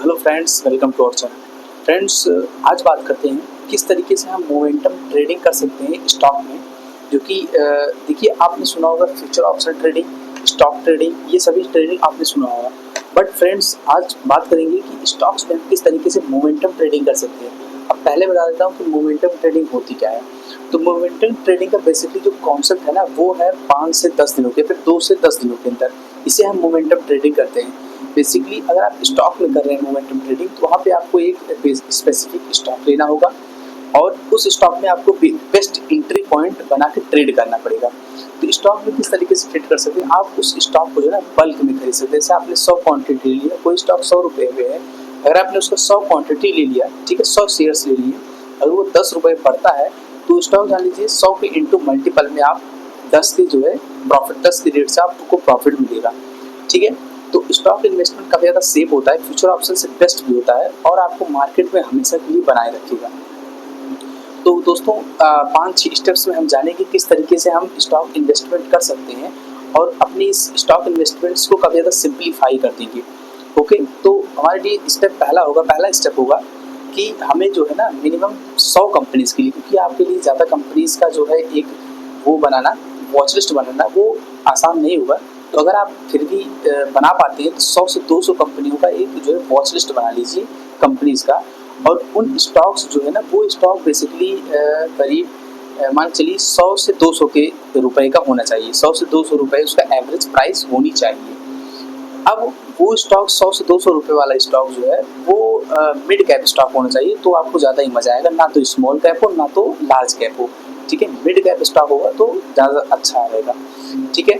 Hello friends, welcome to our channel. Friends, आज बात करते हैं किस तरीके से हम मोमेंटम ट्रेडिंग कर सकते हैं स्टॉक में। जो कि देखिए, आपने सुना होगा future option trading, stock trading, ये सभी ट्रेडिंग आपने सुना होगा। बट फ्रेंड्स, आज बात करेंगे कि स्टॉक्स में हम किस तरीके से मोमेंटम ट्रेडिंग कर सकते हैं। अब पहले बता देता हूँ कि मोमेंटम ट्रेडिंग होती क्या है। तो मोमेंटम ट्रेडिंग का बेसिकली जो कॉन्सेप्ट है ना, वो है 5 से 10 दिनों के, फिर 2 से 10 दिनों के अंदर इसे हम मोमेंटम ट्रेडिंग करते हैं। बेसिकली अगर आप स्टॉक में कर रहे हैं मोमेंटम ट्रेडिंग, तो वहाँ पे आपको एक स्पेसिफिक स्टॉक लेना होगा और उस स्टॉक में आपको बेस्ट एंट्री पॉइंट बना के ट्रेड करना पड़ेगा। तो स्टॉक में किस तरीके से ट्रेड कर सकते हैं, आप उस स्टॉक को जो है ना बल्क में खरीद सकते हैं। जैसे आपने 100 क्वांटिटी ले लिया, कोई स्टॉक 100 रुपये में है, अगर आपने उसका 100 क्वांटिटी ले लिया, ठीक है, 100 शेयर्स ले लिए, अगर वो 10 रुपये पड़ता है तो स्टॉक जान लीजिए 100 के इंटू मल्टीपल में आप 10 के जो है प्रॉफिट, 10 के रेट से आपको प्रॉफिट मिलेगा। ठीक है, तो स्टॉक इन्वेस्टमेंट काफ़ी ज़्यादा सेफ होता है, फ्यूचर ऑप्शन से बेस्ट भी होता है और आपको मार्केट में हमेशा के लिए बनाए रखेगा। तो दोस्तों, 5-6 स्टेप्स में हम जानेंगे किस तरीके से हम स्टॉक इन्वेस्टमेंट कर सकते हैं और अपनी इस स्टॉक इन्वेस्टमेंट्स को काफ़ी ज़्यादा सिंप्लीफाई कर देंगे। ओके, तो हमारे लिए पहला स्टेप होगा कि हमें जो है ना मिनिमम 100 कंपनीज़ के लिए, क्योंकि आपके लिए ज़्यादा कंपनीज़ का जो है एक वो बनाना, वॉच लिस्ट बनाना, वो आसान नहीं होगा। तो अगर आप फिर भी बना पाते हैं तो 100 से 200 कंपनियों का एक जो है वॉच लिस्ट बना लीजिए कंपनीज़ का। और उन स्टॉक्स जो है ना, वो स्टॉक बेसिकली करीब मान चलिए 100 से 200 के रुपए का होना चाहिए। 100 से 200 रुपए उसका एवरेज प्राइस होनी चाहिए। अब वो स्टॉक 100 से 200 रुपये वाला स्टॉक जो है वो मिड कैप स्टॉक होना चाहिए, तो आपको ज़्यादा ही मज़ा आएगा। ना तो स्मॉल कैप हो, ना तो लार्ज कैप हो। ठीक है, मिड कैप स्टॉक होगा तो ज़्यादा अच्छा रहेगा। ठीक है,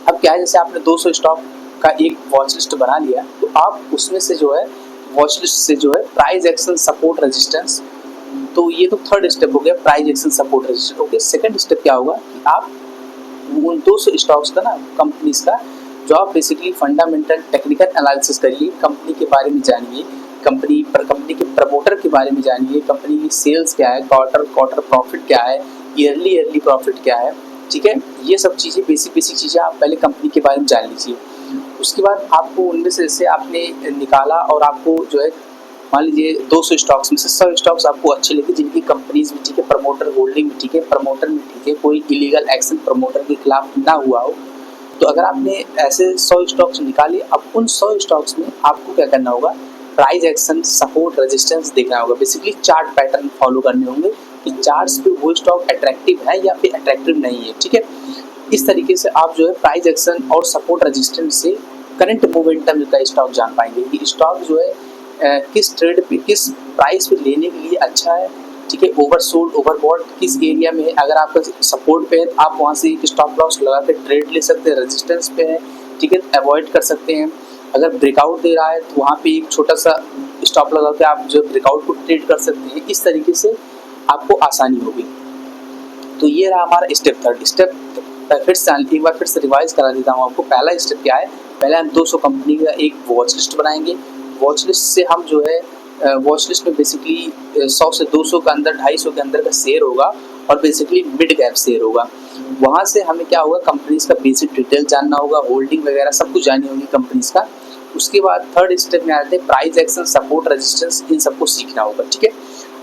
अब क्या है, जैसे आपने 200 स्टॉक का एक वॉच लिस्ट बना लिया, तो आप उसमें से जो है वॉच लिस्ट से जो है प्राइस एक्शन, सपोर्ट, रेजिस्टेंस, तो ये तो थर्ड स्टेप हो गया, price action, support, resistance. Okay, second step क्या होगा कि आप उन 200 स्टॉक्स का ना, कंपनीज का, जो आप बेसिकली फंडामेंटल टेक्निकल एनालिसिस करिए, कंपनी के बारे में जानिए, कंपनी के प्रमोटर के बारे में जानिए, कंपनी की सेल्स क्या है, क्वार्टर प्रॉफिट क्या है, ईयरली प्रॉफिट क्या है। ठीक है, ये सब चीज़ें बेसिक चीज़ें आप पहले कंपनी के बारे में जान लीजिए। उसके बाद आपको उनमें से आपने निकाला और आपको जो है मान लीजिए 200 स्टॉक्स में से 100 स्टॉक्स आपको अच्छे लगे, जिनकी कंपनीज में ठीक है, प्रमोटर होल्डिंग में ठीक है, प्रमोटर में ठीक है, कोई इलीगल एक्शन प्रमोटर के खिलाफ ना हुआ हो। तो अगर आपने ऐसे 100 स्टॉक्स निकाले, अब उन 100 स्टॉक्स में आपको क्या करना होगा, प्राइस एक्शन, सपोर्ट, रेजिस्टेंस देखना होगा। बेसिकली चार्ट पैटर्न फॉलो करने होंगे कि चार्ट्स पे वो स्टॉक अट्रैक्टिव है या फिर अट्रैक्टिव नहीं है। ठीक है, इस तरीके से आप जो है प्राइस एक्शन और सपोर्ट रेजिस्टेंस से करंट मोमेंटम का स्टॉक जान पाएंगे कि स्टॉक जो है किस ट्रेड पे, किस प्राइस पे लेने के लिए अच्छा है। ठीक है, ओवरसोल्ड, ओवरबॉट किस एरिया में है। अगर आपका सपोर्ट पे है तो आप वहाँ से एक स्टॉप लॉस लगा के ट्रेड ले सकते हैं, रेजिस्टेंस पे है, ठीक है, अवॉइड कर सकते हैं। अगर ब्रेकआउट दे रहा है तो वहाँ पे एक छोटा सा स्टॉप लगा के आप जो ब्रेकआउट को ट्रेड कर सकते हैं। इस तरीके से आपको आसानी होगी। तो ये रहा हमारा स्टेप थर्ड। स्टेप फिर से एक बार फिर से रिवाइज करा देता हूँ आपको। पहला स्टेप क्या है, पहले हम 200 कंपनी का एक वॉच लिस्ट बनाएंगे। वॉच लिस्ट से हम जो है वॉच लिस्ट में बेसिकली 100 से 200 के अंदर, 250 के अंदर का शेयर होगा और बेसिकली मिड कैप शेयर होगा। वहाँ से हमें क्या होगा, कंपनीज का बेसिक डिटेल जानना होगा, होल्डिंग वगैरह सब कुछ जाननी होगी कंपनीज का। उसके बाद थर्ड स्टेप में आते हैं प्राइस एक्शन, सपोर्ट, रेजिस्टेंस, इन सबको सीखना होगा। ठीक है,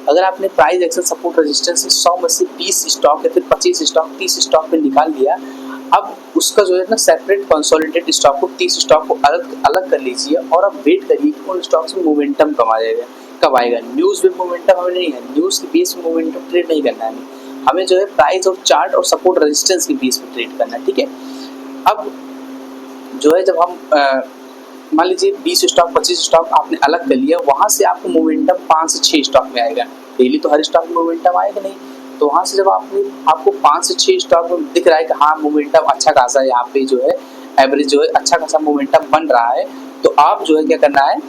अगर आपने प्राइस एक्शन, सपोर्ट, रेजिस्टेंस 100 में से 20 स्टॉक या फिर 25 स्टॉक, 30 स्टॉक पे निकाल लिया, अब उसका जो है ना सेपरेट कंसोलिडेटेड स्टॉक को, 30 स्टॉक को अलग कर लीजिए और अब वेट करिए कि उन स्टॉक्स में मोमेंटम कब आएगा। न्यूज़ में मोमेंटम हमें नहीं है, न्यूज़ के बेस में मोमेंटम ट्रेड नहीं करना है हमें जो है प्राइस और चार्ट और सपोर्ट रेजिस्टेंस के बेस पे ट्रेड करना है। ठीक है, अब जो है जब हम मान लीजिए 20 स्टॉक, 25 स्टॉक आपने अलग कर लिया, वहाँ से आपको मोमेंटम 5 से 6 स्टॉक में आएगा। डेली तो हर स्टॉक में मोमेंटम आएगा नहीं, तो वहाँ से जब आपको 5 से 6 स्टॉक में दिख रहा है कि हाँ मोमेंटम अच्छा खासा है, यहाँ पे जो है एवरेज जो है अच्छा खासा मोमेंटम बन रहा है, तो आप जो है क्या करना है,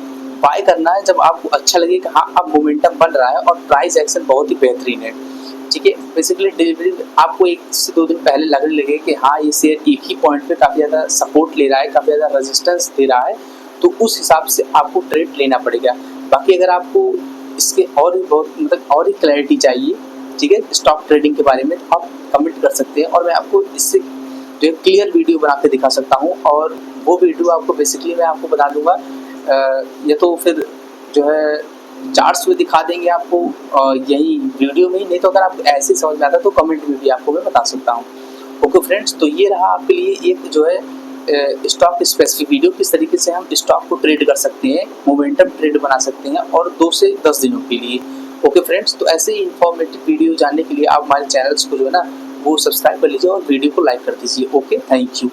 बाय करना है जब आपको अच्छा लगे कि हाँ अब मोमेंटम बन रहा है और प्राइस एक्शन बहुत ही बेहतरीन है। ठीक है, बेसिकली डिलीवरी आपको 1 से 2 दिन पहले लगने लगे कि हाँ ये शेयर एक ही पॉइंट पे काफ़ी ज़्यादा सपोर्ट ले रहा है, काफ़ी ज़्यादा रेजिस्टेंस दे रहा है, तो उस हिसाब से आपको ट्रेड लेना पड़ेगा। बाकी अगर आपको इसके और भी बहुत मतलब और ही क्लैरिटी चाहिए, ठीक है, स्टॉक ट्रेडिंग के बारे में, तो आप कमेंट कर सकते हैं और मैं आपको इससे जो क्लियर वीडियो बना के दिखा सकता हूँ। और वो वीडियो आपको बेसिकली मैं आपको बता दूंगा या तो फिर जो है चार्ट्स में दिखा देंगे आपको यही वीडियो में ही, नहीं तो अगर आपको ऐसे समझ में आता है तो कमेंट में भी आपको मैं बता सकता हूँ। ओके फ्रेंड्स, तो ये रहा आपके लिए एक जो है स्टॉक स्पेसिफिक वीडियो, किस तरीके से हम स्टॉक को ट्रेड कर सकते हैं, मोमेंटम ट्रेड बना सकते हैं और 2 से 10 दिनों के लिए। ओके फ्रेंड्स, तो ऐसे ही इन्फॉर्मेटिव वीडियो जानने के लिए आप हमारे चैनल्स को जो है ना वो सब्सक्राइब कर लीजिए और वीडियो को लाइक कर दीजिए। Okay, thank you.